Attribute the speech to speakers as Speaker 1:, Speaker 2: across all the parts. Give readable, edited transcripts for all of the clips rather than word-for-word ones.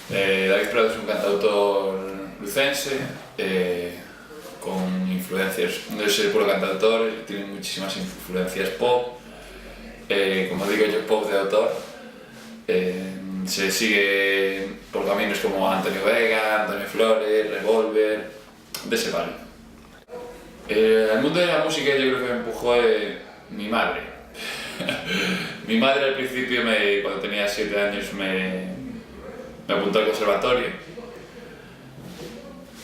Speaker 1: David Prado es un cantautor lucense con influencias, no es el puro cantautor, tiene muchísimas influencias pop, como digo yo, pop de autor. Se sigue por caminos como Antonio Vega, Antonio Flores, Revolver, de ese palo. Al mundo de la música yo creo que me empujó mi madre. Mi madre al principio, cuando tenía 7 años, me apuntó al conservatorio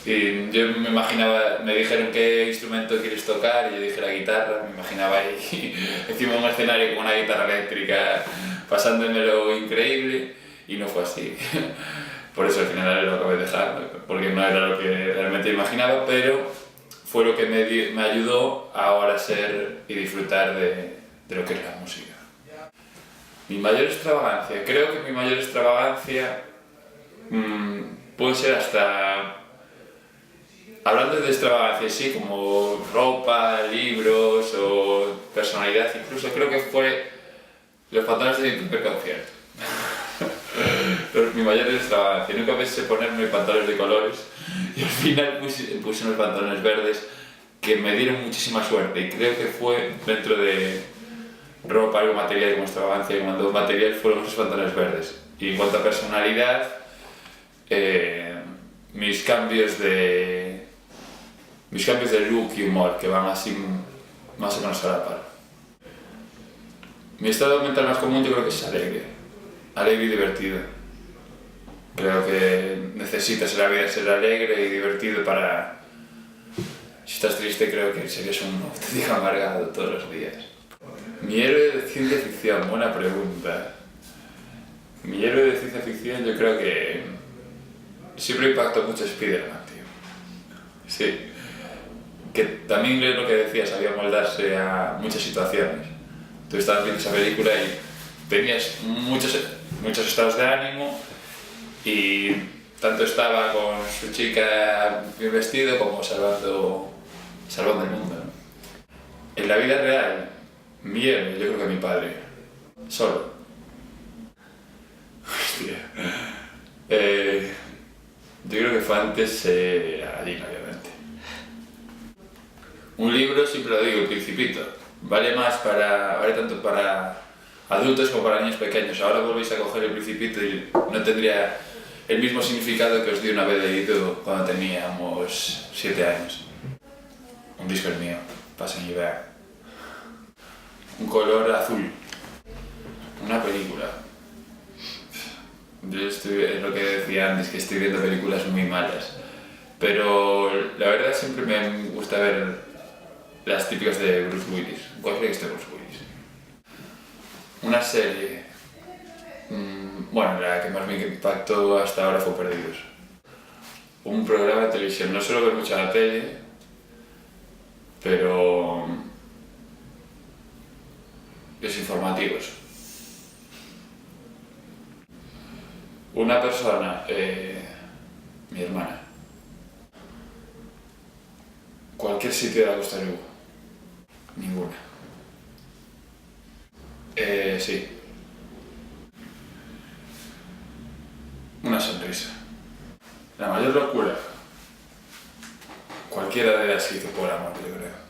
Speaker 1: y yo me imaginaba, me dijeron qué instrumento quieres tocar y yo dije la guitarra, me imaginaba ahí encima de un escenario con una guitarra eléctrica pasándomelo increíble y no fue así. Por eso al final lo acabé dejando, porque no era lo que realmente imaginaba, pero fue lo que me ayudó ahora a ser y disfrutar de lo que es la música. Mi mayor extravagancia, creo que mi mayor extravagancia puede ser hasta, hablando de extravagancia, sí, como ropa, libros o personalidad, incluso creo que fue los pantalones de mi primer concierto. Mi mayor extravagancia, nunca pensé ponerme pantalones de colores y al final puse unos pantalones verdes que me dieron muchísima suerte y creo que fue dentro de ropa, algo material como extravagancia, como algo material fueron esos pantalones verdes. Y en cuanto a personalidad, mis cambios de look y humor que van así más o menos a la par. Mi estado mental más común yo creo que es alegre y divertido. Creo que necesitas en la vida ser alegre y divertido para... Si estás triste creo que serías un auténtico amargado todos los días. Mi héroe de ciencia ficción, buena pregunta. Mi héroe de ciencia ficción yo creo que siempre impactó mucho Spider-Man, tío. Sí. Que también es lo que decía, sabía moldarse a muchas situaciones. Tú estabas viendo esa película y tenías muchos estados de ánimo y tanto estaba con su chica bien vestido como salvando el mundo, ¿no? En la vida real, mi héroe, yo creo que mi padre, solo. Hostia. Yo creo que fue antes Aladín, obviamente. Un libro, siempre lo digo, El Principito, vale tanto para adultos como para niños pequeños. Ahora volvéis a coger El Principito y no tendría el mismo significado que os di una vez leído cuando teníamos 7 años. Un disco es mío, pasen y vean. Un color azul. Una película. Yo es lo que decía antes, que estoy viendo películas muy malas. Pero la verdad siempre me gusta ver las típicas de Bruce Willis. ¿Cuál cree que esté Bruce Willis? Una serie. Bueno, la que más me impactó hasta ahora fue Perdidos. Un programa de televisión. No suelo ver mucho la tele, pero los informativos. Una persona, mi hermana. Cualquier sitio de la Costa Rica. Ninguna. Sí. Una sonrisa. La mayor locura. Cualquiera de las que hizo por amor, yo creo.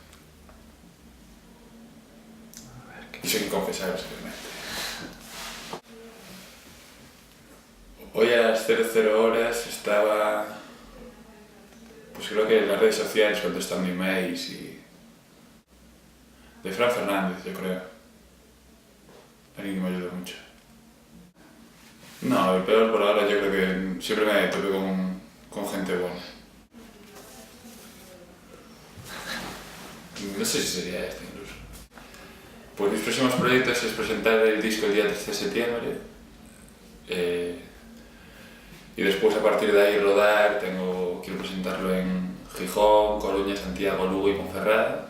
Speaker 1: Y soy inconfesable, simplemente. Hoy a las 00 horas estaba, pues creo que en las redes sociales contestando emails y... de Fran Fernández, yo creo. Alguien que me ayudó mucho. No, el peor por ahora yo creo que siempre me tope con gente buena. No sé si sería este incluso. Pues mis próximos proyectos es presentar el disco el día 13 de septiembre. Y después a partir de ahí rodar, quiero presentarlo en Gijón, Coruña, Santiago, Lugo y Ponferrada.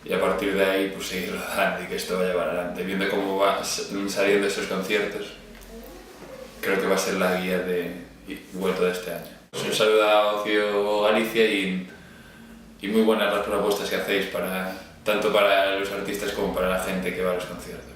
Speaker 1: Y a partir de ahí pues seguir rodando y que esto vaya para adelante. Viendo cómo van saliendo esos conciertos, creo que va a ser la guía de vuelta de este año. Pues un saludo a Ocio Galicia y muy buenas las propuestas que hacéis tanto para los artistas como para la gente que va a los conciertos.